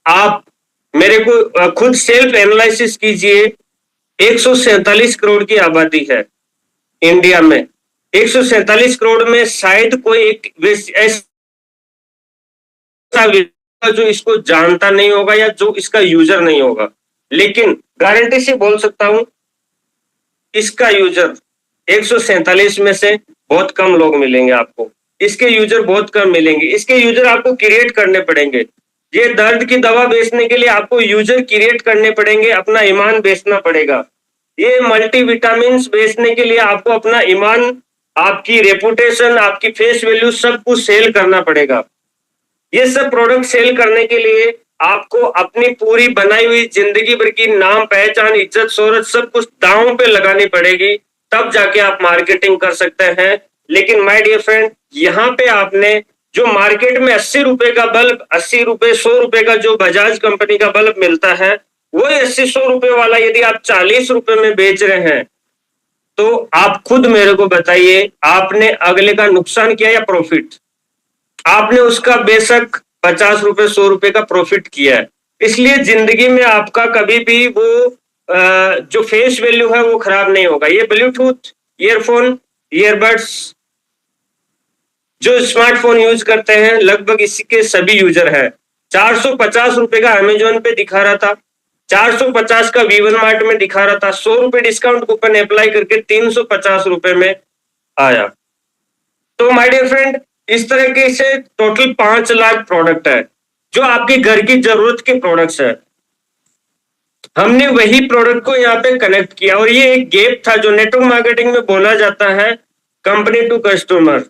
आप मेरे को खुद सेल्फ एनालिसिस कीजिए। 147 करोड़ की आबादी है इंडिया में। 147 करोड़ में शायद कोई एक ऐसा जो इसको जानता नहीं होगा या जो इसका यूजर नहीं होगा, लेकिन गारंटी से बोल सकता हूं इसका यूजर 147 में से बहुत कम लोग मिलेंगे आपको। इसके यूजर बहुत कम मिलेंगे। इसके यूजर आपको क्रिएट करने पड़ेंगे। ये दर्द की दवा बेचने के लिए आपको यूजर क्रिएट करने पड़ेंगे, अपना ईमान बेचना पड़ेगा। ये मल्टीविटामिन बेचने के लिए आपको अपना ईमान, आपकी रेपुटेशन, आपकी फेस वैल्यू सब कुछ सेल करना पड़ेगा। ये सब प्रोडक्ट सेल करने के लिए आपको अपनी पूरी बनाई हुई जिंदगी भर की नाम, पहचान, इज्जत, शोहरत सब कुछ दांव पे लगानी पड़ेगी, तब जाके आप मार्केटिंग कर सकते हैं। लेकिन माय डियर फ्रेंड, यहाँ पे आपने जो मार्केट में 80 रुपए का बल्ब, 80 रुपए, 100 रुपए का जो बजाज कंपनी का बल्ब मिलता है, वही 80-100 रुपए वाला यदि आप 40 रुपए में बेच रहे हैं, तो आप खुद मेरे को बताइए, आपने अगले का नुकसान किया या प्रॉफिट? आपने उसका बेशक 50 रुपए, 100 रुपए का प्रॉफिट किया है। इसलिए जिंदगी में आपका कभी भी वो जो फेस वैल्यू है वो खराब नहीं होगा। ये ब्लूटूथ, ईयरफोन, ईयरबड्स, जो स्मार्टफोन यूज करते हैं लगभग इसके सभी यूजर हैं। 450 रुपए का अमेजोन पे दिखा रहा था, 450 का वीवन मार्ट में दिखा रहा था, 100 रुपए डिस्काउंट कूपन अप्लाई करके 350 रुपए में आया। तो माय डियर फ्रेंड, इस तरीके से टोटल 5 लाख प्रोडक्ट है जो आपके घर की जरूरत के प्रोडक्ट्स है। हमने वही प्रोडक्ट को यहाँ पे कनेक्ट किया और ये एक गैप था जो नेटवर्क मार्केटिंग में बोला जाता है company to customer.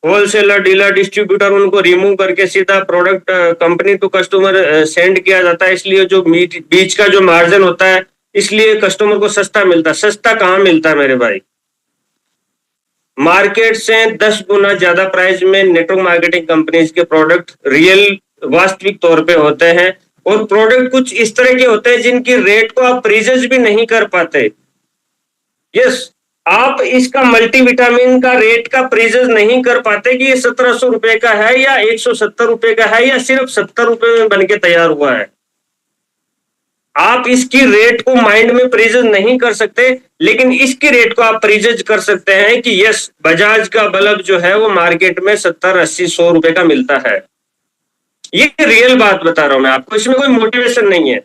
Wholesaler, dealer, distributor, उनको रिमूव करके सीधा product company to customer send किया जाता है। इसलिए जो बीच का जो मार्जिन होता है, इसलिए कस्टमर को सस्ता मिलता है। सस्ता कहाँ मिलता है मेरे भाई? मार्केट से 10 गुना ज्यादा प्राइस में नेटवर्क मार्केटिंग कंपनीज के प्रोडक्ट रियल वास्तविक तौर पे होते हैं। और प्रोडक्ट कुछ इस तरह के होते हैं जिनकी रेट को आप प्रीजज भी नहीं कर पाते। यस, आप इसका मल्टीविटामिन का रेट का प्रीजज नहीं कर पाते कि ये 1700 रुपए का है या 170 रुपए का है या सिर्फ 70 रुपए में बन के तैयार हुआ है। आप इसकी रेट को माइंड में प्रीजज नहीं कर सकते, लेकिन इसकी रेट को आप प्रीजज कर सकते हैं कि यस, बजाज का बल्ब जो है वो मार्केट में 70, 80, 100 रुपए का मिलता है। ये रियल बात बता रहा हूं मैं आपको, इसमें कोई मोटिवेशन नहीं है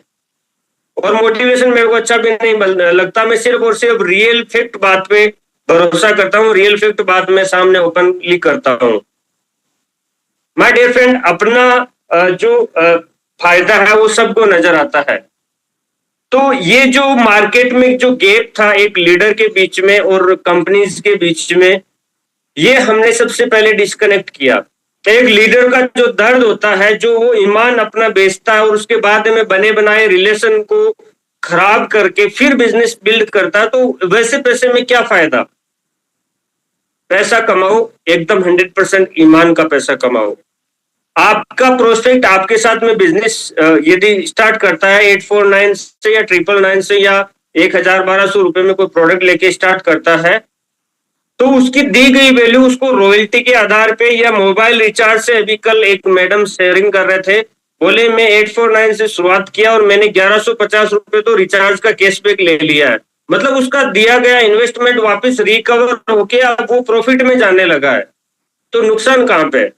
और मोटिवेशन मेरे को अच्छा भी नहीं लगता। मैं सिर्फ और सिर्फ रियल फैक्ट बात पे भरोसा करता हूँ, रियल फैक्ट बात मैं सामने ओपनली करता हूँ। माय डियर फ्रेंड, अपना जो फायदा है वो सबको नजर आता है। तो ये जो मार्केट में जो गैप था एक लीडर के बीच में और कंपनीज के बीच में, ये हमने सबसे पहले डिस्कनेक्ट किया। एक लीडर का जो दर्द होता है, जो वो ईमान अपना बेचता है और उसके बाद में बने बनाए रिलेशन को खराब करके फिर बिजनेस बिल्ड करता है, तो वैसे पैसे में क्या फायदा? पैसा कमाओ, एकदम 100% ईमान का पैसा कमाओ। आपका प्रोस्पेक्ट आपके साथ में बिजनेस यदि स्टार्ट करता है 849 से या 999 से या 1000-1200 रुपए में कोई प्रोडक्ट लेके स्टार्ट करता है, तो उसकी दी गई वैल्यू उसको रॉयल्टी के आधार पे या मोबाइल रिचार्ज से, अभी कल एक मैडम शेयरिंग कर रहे थे, बोले मैं 849 से शुरुआत किया और मैंने 1150 रुपए तो रिचार्ज का कैशबैक ले लिया है। मतलब उसका दिया गया इन्वेस्टमेंट वापस रिकवर होके अब वो प्रॉफिट में जाने लगा है। तो नुकसान कहां पे?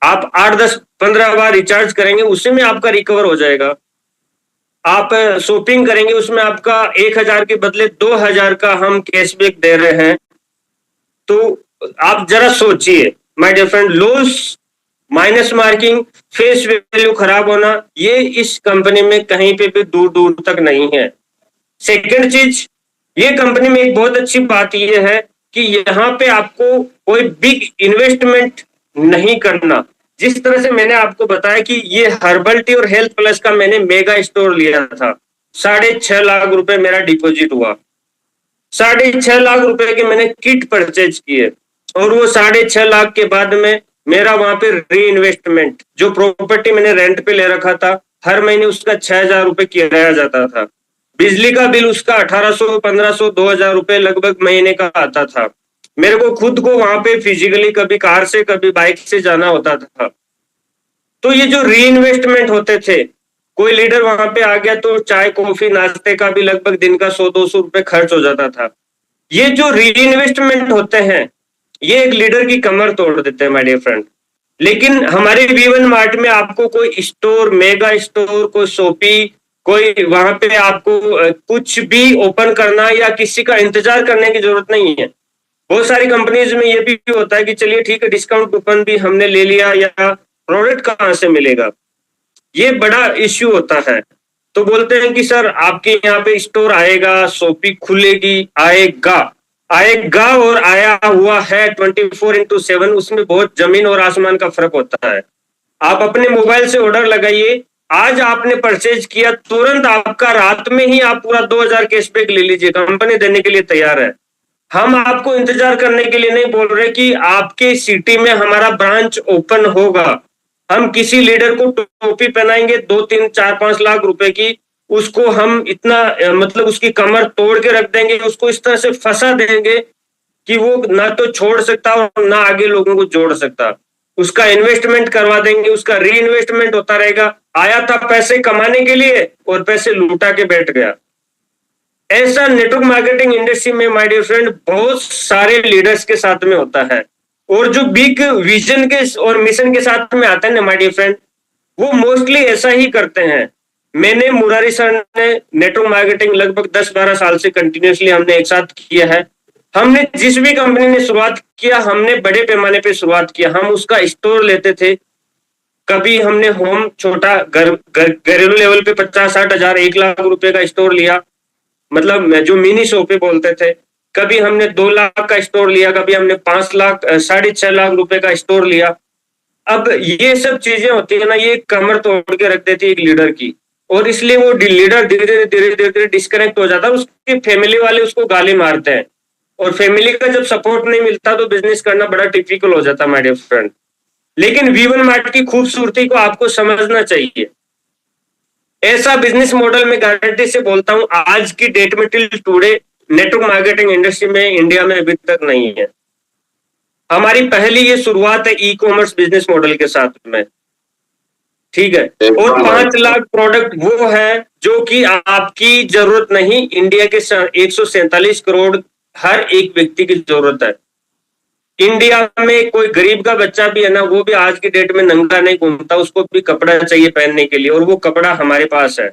आप 8, 10, 15 बार रिचार्ज करेंगे, उसी में आपका रिकवर हो जाएगा। आप शॉपिंग करेंगे, उसमें आपका 1000 के बदले 2000 का हम कैशबैक दे रहे हैं। तो आप जरा सोचिए my dear friend, loss, minus marking, face value खराब होना, ये इस कंपनी में कहीं पे भी दूर दूर तक नहीं है। सेकंड चीज, ये कंपनी में एक बहुत अच्छी बात यह है कि यहाँ पे आपको कोई बिग इन्वेस्टमेंट नहीं करना। जिस तरह से मैंने आपको बताया कि ये हर्बल टी और हेल्थ प्लस का मैंने मेगा स्टोर लिया था, 6.5 लाख रुपए मेरा डिपॉजिट हुआ, 6.5 लाख रुपए के मैंने किट परचेज किए और वो 6.5 लाख के बाद में मेरा वहां पे री इन्वेस्टमेंट, जो प्रॉपर्टी मैंने रेंट पे ले रखा था, हर महीने उसका 6000 रुपए किराया जाता था। बिजली का बिल उसका 1800, 1500, 2000 रुपए लगभग महीने का आता था। मेरे को खुद को वहां पे फिजिकली कभी कार से कभी बाइक से जाना होता था। तो ये जो री इन्वेस्टमेंट होते थे, कोई लीडर वहां पे आ गया तो चाय कॉफी नाश्ते का भी लगभग दिन का 100-200 रुपए खर्च हो जाता था। ये जो री इन्वेस्टमेंट होते हैं, ये एक लीडर की कमर तोड़ देते हैं माय डियर फ्रेंड। लेकिन हमारे वी1 मार्ट में आपको कोई स्टोर, मेगा स्टोर, कोई शॉपी, कोई वहां पे आपको कुछ भी ओपन करना या किसी का इंतजार करने की जरूरत नहीं है। बहुत सारी कंपनीज में ये भी होता है कि चलिए ठीक है, डिस्काउंट कूपन भी हमने ले लिया, या प्रोडक्ट कहाँ से मिलेगा, ये बड़ा इश्यू होता है। तो बोलते हैं कि सर आपके यहाँ पे स्टोर आएगा, शॉपी खुलेगी, आएगा आएगा और आया हुआ है 24/7, उसमें बहुत जमीन और आसमान का फर्क होता है। आप अपने मोबाइल से ऑर्डर लगाइए, आज आपने परचेज किया, तुरंत आपका रात में ही आप पूरा 2000 कैशबैक ले लीजिए, कंपनी देने के लिए तैयार है। हम आपको इंतजार करने के लिए नहीं बोल रहे कि आपके सिटी में हमारा ब्रांच ओपन होगा। हम किसी लीडर को टोपी पहनाएंगे 2, 3, 4, 5 लाख रुपए की, उसको हम इतना मतलब उसकी कमर तोड़ के रख देंगे, उसको इस तरह से फंसा देंगे कि वो ना तो छोड़ सकता और ना आगे लोगों को जोड़ सकता। उसका इन्वेस्टमेंट करवा देंगे, उसका री इन्वेस्टमेंट होता रहेगा। आया था पैसे कमाने के लिए और पैसे लूटा के बैठ गया। ऐसा नेटवर्क मार्केटिंग इंडस्ट्री में माय डियर फ्रेंड बहुत सारे लीडर्स के साथ में होता है। और जो बिग विजन के और मिशन के साथ में आते हैं ना माय डियर फ्रेंड, वो मोस्टली ऐसा ही करते हैं। मैंने, मुरारी सर ने नेटवर्क मार्केटिंग लगभग 10-12 साल से कंटिन्यूसली हमने एक साथ किया है। हमने जिस भी कंपनी ने शुरुआत किया, हमने बड़े पैमाने पे शुरुआत किया। हम उसका स्टोर लेते थे, कभी हमने होम छोटा घरेलू लेवल पे 50-60 हजार 1 लाख रुपए का स्टोर लिया, मतलब जो मिनी शॉपे बोलते थे। कभी हमने 2 लाख का स्टोर लिया, कभी हमने 5 लाख 6.5 लाख रुपए का स्टोर लिया। अब ये सब चीजें होती है ना, ये कमर तोड़ के रख देती है एक लीडर की, और इसलिए वो लीडर धीरे धीरे धीरे धीरे डिस्कनेक्ट हो जाता है। उसके फैमिली वाले उसको गाली मारते हैं, और फैमिली का जब सपोर्ट नहीं मिलता तो बिजनेस करना बड़ा डिफिकल्ट हो जाता है माय डियर फ्रेंड। लेकिन वी1 मार्ट की खूबसूरती को आपको समझना चाहिए। ऐसा बिजनेस मॉडल में गारंटी से बोलता हूं, आज की डेट में till today network marketing industry में इंडिया में अभी तक नहीं है। हमारी पहली ये शुरुआत है ई कॉमर्स बिजनेस मॉडल के साथ में, ठीक है। और 5 लाख प्रोडक्ट वो है जो कि आपकी जरूरत नहीं, इंडिया के 147 करोड़ हर एक व्यक्ति की जरूरत है। इंडिया में कोई गरीब का बच्चा भी है ना, वो भी आज की डेट में नंगा नहीं घूमता, उसको भी कपड़ा चाहिए पहनने के लिए, और वो कपड़ा हमारे पास है।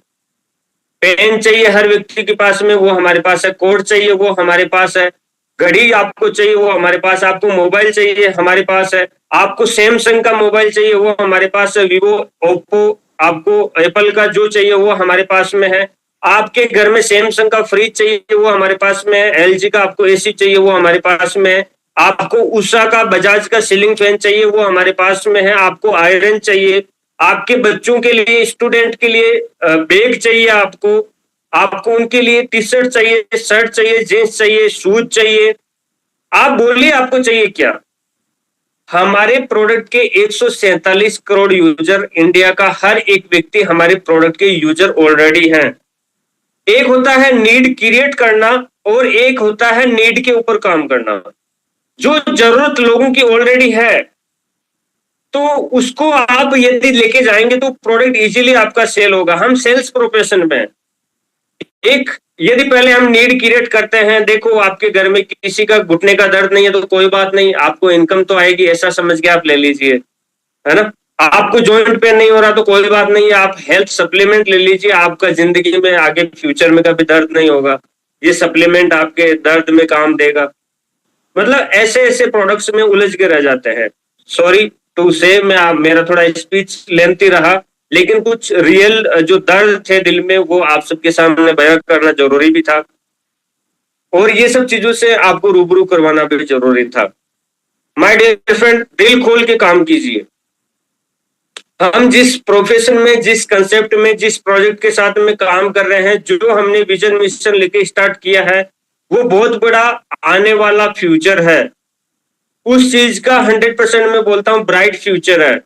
पेन चाहिए हर व्यक्ति के पास में, वो हमारे पास है। कोट चाहिए, वो हमारे पास है। घड़ी आपको चाहिए, वो हमारे पास। आपको मोबाइल चाहिए, हमारे पास है। आपको सैमसंग का मोबाइल चाहिए, वो हमारे पास है। वीवो, ओप्पो, आपको एप्पल का जो चाहिए वो हमारे पास में है। आपके घर में सैमसंग का फ्रिज चाहिए, वो हमारे पास में है। एलजी का आपको एसी चाहिए, वो हमारे पास में है। आपको उषा का, बजाज का सीलिंग फैन चाहिए, वो हमारे पास में है। आपको आयरन चाहिए, आपके बच्चों के लिए, स्टूडेंट के लिए बैग चाहिए, आपको उनके लिए टी शर्ट चाहिए, शर्ट चाहिए, जींस चाहिए, शूज चाहिए। आप बोलिए आपको चाहिए क्या। हमारे प्रोडक्ट के 147 करोड़ यूजर, इंडिया का हर एक व्यक्ति हमारे प्रोडक्ट के यूजर ऑलरेडी हैं। एक होता है नीड क्रिएट करना, और एक होता है नीड के ऊपर काम करना। जो जरूरत लोगों की ऑलरेडी है, तो उसको आप यदि लेके जाएंगे तो प्रोडक्ट इजीली आपका सेल होगा। हम सेल्स प्रोफेशन में, एक यदि पहले हम नीड क्रिएट करते हैं, देखो आपके घर में किसी का घुटने का दर्द नहीं है तो कोई बात नहीं, आपको इनकम तो आएगी, ऐसा समझ के आप ले लीजिए, है ना। आपको जॉइंट पेन नहीं हो रहा तो कोई बात नहीं है, आप हेल्थ सप्लीमेंट ले लीजिए, आपका जिंदगी में आगे फ्यूचर में कभी दर्द नहीं होगा। ये सप्लीमेंट आपके दर्द में काम देगा। मतलब ऐसे ऐसे प्रोडक्ट्स में उलझ के रह जाते हैं। सॉरी टू से, मेरा थोड़ा स्पीच लेंथी रहा, लेकिन कुछ रियल जो दर्द थे दिल में वो आप सबके सामने बयां करना जरूरी भी था, और ये सब चीजों से आपको रूबरू करवाना भी जरूरी था। माय डियर फ्रेंड, दिल खोल के काम कीजिए। हम जिस प्रोफेशन में, जिस कंसेप्ट में, जिस प्रोजेक्ट के साथ में काम कर रहे हैं, जो हमने विजन मिशन लेके स्टार्ट किया है, वो बहुत बड़ा आने वाला फ्यूचर है। उस चीज का 100% मैं बोलता हूं ब्राइट फ्यूचर है।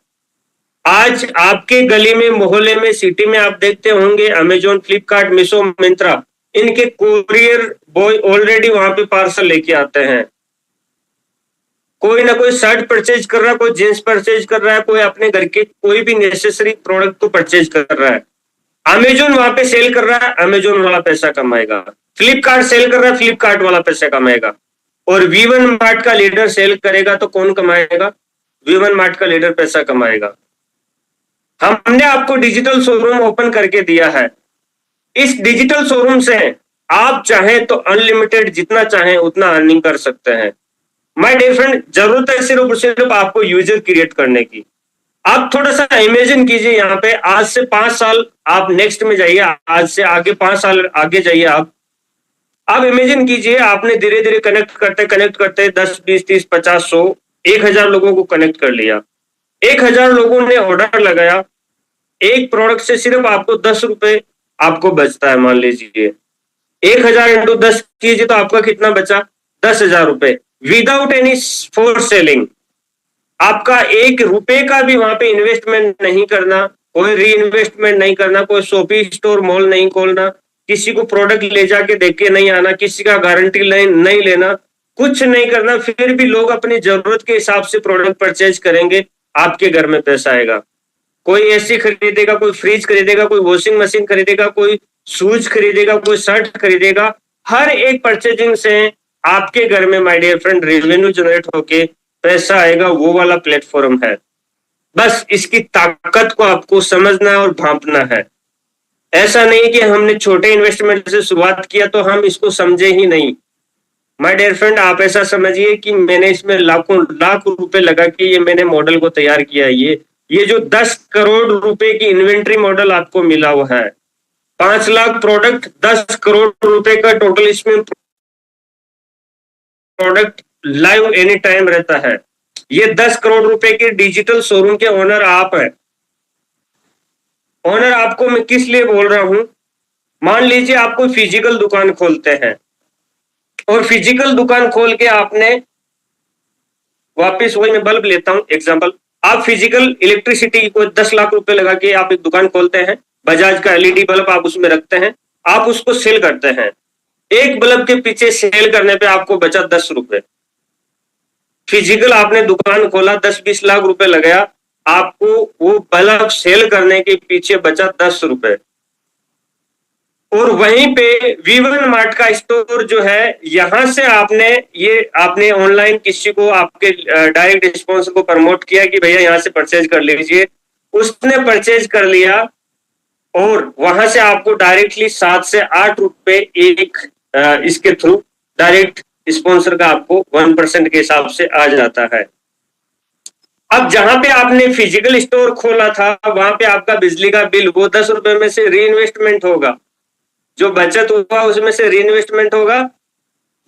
आज आपके गली में, मोहल्ले में, सिटी में आप देखते होंगे अमेजोन, फ्लिपकार्ट, मीशो, मिंत्रा, इनके कोरियर बॉय ऑलरेडी वहां पे पार्सल लेके आते हैं। कोई ना कोई शर्ट परचेज कर रहा है, कोई जींस परचेज कर रहा है, कोई अपने घर के कोई भी नेसेसरी प्रोडक्ट को परचेज कर रहा है। अमेजोन वहां पे सेल कर रहा है, अमेजोन वाला पैसा कमाएगा। फ्लिपकार्ट सेल कर रहा है, फ्लिपकार्ट वाला पैसा कमाएगा। और वी1 मार्ट का लीडर सेल करेगा तो कौन कमाएगा? वी1 मार्ट का लीडर पैसा कमाएगा। हमने आपको डिजिटल शोरूम ओपन करके दिया है। इस डिजिटल शोरूम से आप चाहें तो अनलिमिटेड जितना चाहें उतना अर्निंग कर सकते हैं। माय डियर फ्रेंड, जरूरत है सिर्फ और सिर्फ आपको यूजर क्रिएट करने की। आप थोड़ा सा इमेजिन कीजिए, यहाँ पे आज से 5 साल आप नेक्स्ट में जाइए, आज से आगे 5 साल आगे जाइए। आप इमेजिन कीजिए, आपने धीरे धीरे कनेक्ट करते 10 20 30 50 100 1000 लोगों को कनेक्ट कर लिया। 1000 लोगों ने ऑर्डर लगाया। एक प्रोडक्ट से सिर्फ आपको 10 रुपए आपको बचता है। मान लीजिए 1000 इंटू 10 कीजिए तो आपका कितना बचा? 10,000 रुपए विदाउट एनी फोर्स सेलिंग। आपका 1 रुपए का भी वहां पे इन्वेस्टमेंट नहीं करना, कोई री इन्वेस्टमेंट नहीं करना, कोई शॉपिंग स्टोर मॉल नहीं खोलना, किसी को प्रोडक्ट ले जाके देख के नहीं आना, किसी का गारंटी नहीं लेना, कुछ नहीं करना। फिर भी लोग अपनी जरूरत के हिसाब से प्रोडक्ट परचेज करेंगे, आपके घर में पैसा आएगा। कोई एसी खरीदेगा, कोई फ्रिज खरीदेगा, कोई वॉशिंग मशीन खरीदेगा, कोई शूज खरीदेगा, कोई शर्ट खरीदेगा। हर एक परचेजिंग से आपके घर में my dear friend revenue generate होके पैसा आएगा। वो वाला प्लेटफॉर्म है। बस इसकी ताकत को आपको समझना है और भांपना है। ऐसा नहीं कि हमने छोटे इन्वेस्टमेंट से शुरुआत किया तो हम इसको समझे ही नहीं। माय डियर फ्रेंड, आप ऐसा समझिए कि मैंने इसमें लाखों लाख रुपए लगा के ये मैंने मॉडल को तैयार किया है। ये जो 10 करोड़ रुपए की इन्वेंट्री मॉडल आपको मिला हुआ है, 5 लाख प्रोडक्ट, 10 करोड़ रुपए का टोटल इसमें प्रोडक्ट लाइव एनी टाइम रहता है। ये 10 करोड़ रुपए के डिजिटल शोरूम के ओनर आप हैं। ओनर आपको मैं किस लिए बोल रहा हूं? मान लीजिए आप कोई फिजिकल दुकान खोलते हैं और फिजिकल दुकान खोल के आपने, वापस वही मैं बल्ब लेता हूं एग्जांपल, आप फिजिकल इलेक्ट्रिसिटी को 10 लाख रुपए लगा के आप एक दुकान खोलते हैं, बजाज का एलईडी बल्ब आप उसमें रखते हैं, आप उसको सेल करते हैं। एक बल्ब के पीछे सेल करने पे आपको बचा 10 रुपए। फिजिकल आपने दुकान खोला, 10-20 लाख रुपए लगाया, आपको वो बल्ब सेल करने के पीछे बचा 10 रुपए। और वहीं पे वी1 मार्ट का स्टोर जो है, यहां से आपने ऑनलाइन किसी को आपके डायरेक्ट रिस्पॉन्स को प्रमोट किया कि भैया यहां से परचेज कर लीजिए। उसने परचेज कर लिया और वहां से आपको डायरेक्टली 7 से 8 रुपए एक इसके थ्रू डायरेक्ट स्पॉन्सर का आपको 1% के हिसाब से आ जाता है। अब जहां पे आपने फिजिकल स्टोर खोला था, वहां पे आपका बिजली का बिल वो 10 रुपए में से री इन्वेस्टमेंट होगा। जो बचत हुआ उसमें से री इन्वेस्टमेंट होगा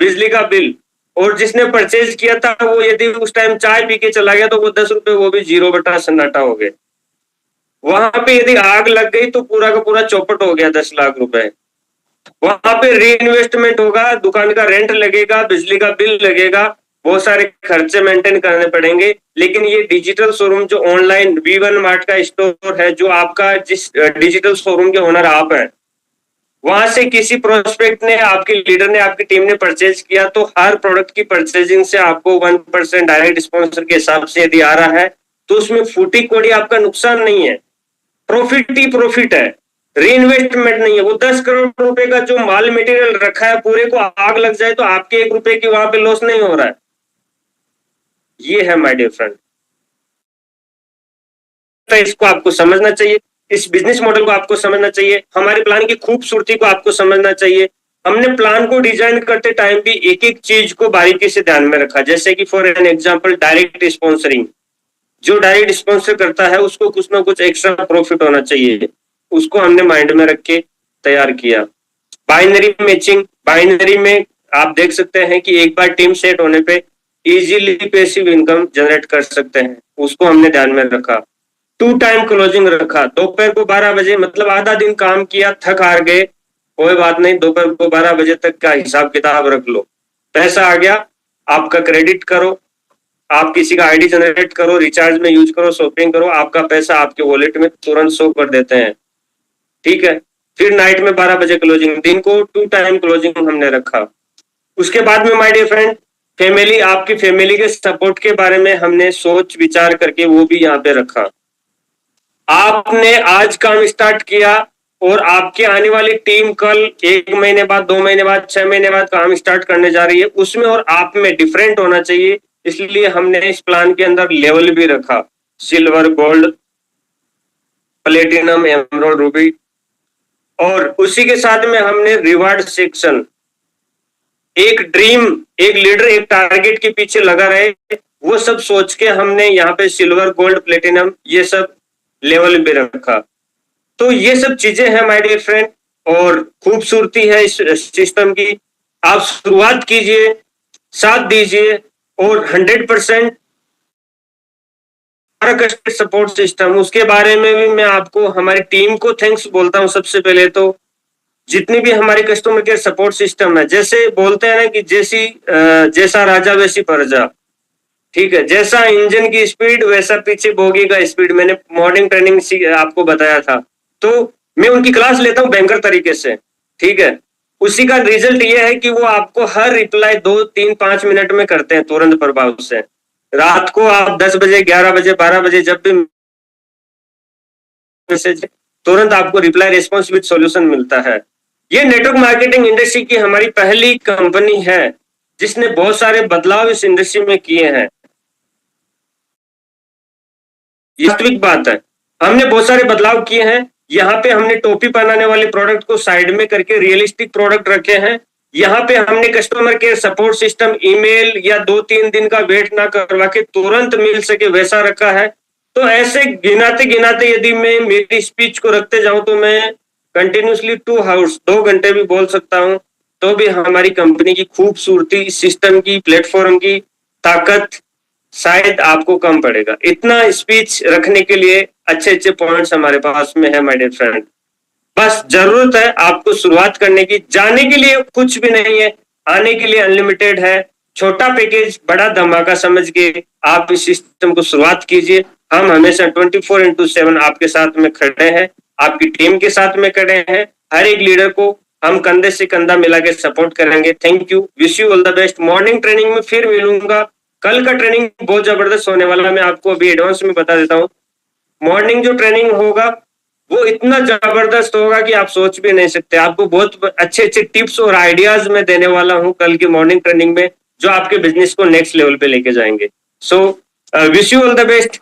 बिजली का बिल। और जिसने परचेज किया था वो यदि उस टाइम चाय पी के चला गया तो वो 10 रुपए वो भी 0 बटा सन्नाटा हो गए। वहां पे यदि आग लग गई तो पूरा का पूरा चौपट हो गया 10 लाख रुपए। वहां पे री इन्वेस्टमेंट होगा, दुकान का रेंट लगेगा, बिजली का बिल लगेगा, बहुत सारे खर्चे मेंटेन करने पड़ेंगे। लेकिन ये डिजिटल शोरूम जो ऑनलाइन वी1 मार्ट का स्टोर है, जो आपका जिस डिजिटल शोरूम के ओनर आप हैं, वहां से किसी प्रोस्पेक्ट ने, आपके लीडर ने, आपकी टीम ने परचेज किया तो हर प्रोडक्ट की परचेजिंग से आपको 1% डायरेक्ट स्पॉन्सर के हिसाब से यदि आ रहा है तो उसमें फूटी कोड़ी आपका नुकसान नहीं है, प्रॉफिट ही प्रॉफिट है, री इन्वेस्टमेंट नहीं है। वो 10 करोड़ रुपए का जो माल मटेरियल रखा है, पूरे को आग लग जाए तो आपके 1 रुपए की वहां पे लॉस नहीं हो रहा है। ये है माय डियर फ्रेंड, इसको आपको समझना चाहिए, इस बिजनेस मॉडल को आपको समझना चाहिए, हमारे प्लान की खूबसूरती को आपको समझना चाहिए। हमने प्लान को डिजाइन करते टाइम भी एक एक चीज को बारीकी से ध्यान में रखा। जैसे कि for an example direct sponsoring, जो डायरेक्ट स्पॉन्सर करता है उसको कुछ ना कुछ एक्स्ट्रा प्रॉफिट होना चाहिए, उसको हमने माइंड में रख के तैयार किया। बाइनरी मैचिंग, बाइनरी में आप देख सकते हैं कि एक बार टीम सेट होने पे इजीली पैसिव इनकम जनरेट कर सकते हैं, उसको हमने ध्यान में रखा। 2 टाइम क्लोजिंग रखा, दोपहर को 12 बजे, मतलब आधा दिन काम किया, थक हार गए, कोई बात नहीं, दोपहर को 12 बजे तक का हिसाब किताब रख लो, पैसा आ गया आपका क्रेडिट करो, आप किसी का आईडी जनरेट करो, रिचार्ज में यूज करो, शॉपिंग करो, आपका पैसा आपके वॉलेट में तुरंत शो कर देते हैं। ठीक है, फिर नाइट में 12 बजे क्लोजिंग, दिन को 2 टाइम क्लोजिंग हमने रखा। उसके बाद में माय डियर फ्रेंड फैमिली, आपकी फैमिली के सपोर्ट के बारे में हमने सोच विचार करके वो भी यहाँ पे रखा। आपने आज काम स्टार्ट किया और आपकी आने वाली टीम कल 1 महीने बाद, 2 महीने बाद, 6 महीने बाद काम स्टार्ट करने जा रही है, उसमें और आप में डिफरेंट होना चाहिए। इसलिए हमने इस प्लान के अंदर लेवल भी रखा, silver, gold, platinum, emerald, Ruby, और उसी के साथ में हमने रिवार्ड सेक्शन, एक ड्रीम, एक लीडर एक टारगेट के पीछे लगा रहे, वो सब सोच के हमने यहाँ पे सिल्वर, गोल्ड, प्लेटिनम ये सब लेवल भी रखा। तो ये सब चीजें हैं माय डियर फ्रेंड, और खूबसूरती है इस सिस्टम की। आप शुरुआत कीजिए, साथ दीजिए, और 100% हमारा कस्टमर सपोर्ट सिस्टम, उसके बारे में भी मैं आपको, हमारी टीम को थैंक्स बोलता हूँ सबसे पहले तो। जितनी भी हमारी कस्टमर केयर सपोर्ट सिस्टम है, जैसे बोलते हैं ना कि जैसा राजा वैसी प्रजा, ठीक है, जैसा इंजन की स्पीड वैसा पीछे बोगी का स्पीड, मैंने मॉर्निंग ट्रेनिंग आपको बताया था। तो मैं उनकी क्लास लेता हूँ बैंकर तरीके से, ठीक है। उसी का रिजल्ट ये है कि वो आपको हर रिप्लाई 2, 3, 5 मिनट में करते हैं, तुरंत प्रभाव से। रात को आप 10 बजे, 11 बजे, 12 बजे जब भी मैसेज, तुरंत आपको रिप्लाई, रिस्पॉन्स विद सॉल्यूशन मिलता है। ये नेटवर्क मार्केटिंग इंडस्ट्री की हमारी पहली कंपनी है जिसने बहुत सारे बदलाव इस इंडस्ट्री में किए हैं। वास्तविक बात है, हमने बहुत सारे बदलाव किए हैं। यहाँ पे हमने टोपी पहनाने वाले प्रोडक्ट को साइड में करके रियलिस्टिक प्रोडक्ट रखे हैं। यहाँ पे हमने customer care support system, email या 2-3 दिन का वेट ना करवा के तुरंत मिल सके वैसा रखा है। तो ऐसे गिनाते गिनाते यदि मैं मेरी स्पीच को रखते जाऊं तो मैं कंटिन्यूसली 2 आवर्स, 2 घंटे भी बोल सकता हूं। तो भी हमारी कंपनी की खूबसूरती, सिस्टम की, प्लेटफॉर्म की ताकत शायद आपको कम पड़ेगा। इतना स्पीच रखने के लिए अच्छे अच्छे पॉइंट्स हमारे पास में है माय डियर फ्रेंड। बस जरूरत है आपको शुरुआत करने की। जाने के लिए कुछ भी नहीं है, आने के लिए अनलिमिटेड है। छोटा पैकेज बड़ा धमाका समझ के आप इस सिस्टम को शुरुआत कीजिए। हम हमेशा 24/7 आपके साथ में खड़े हैं, आपकी टीम के साथ में खड़े हैं। हर एक लीडर को हम कंधे से कंधा मिला के सपोर्ट करेंगे। Thank you, wish you all the best. Morning training में फिर मिलूंगा। कल का ट्रेनिंग बहुत जबरदस्त होने वाला है, मैं आपको अभी एडवांस में बता देता हूँ। मॉर्निंग जो ट्रेनिंग होगा वो इतना जबरदस्त होगा कि आप सोच भी नहीं सकते। आपको बहुत अच्छे अच्छे टिप्स और आइडियाज मैं देने वाला हूँ कल की मॉर्निंग ट्रेनिंग में, जो आपके बिजनेस को नेक्स्ट लेवल पे लेके जाएंगे। So wish you all the best.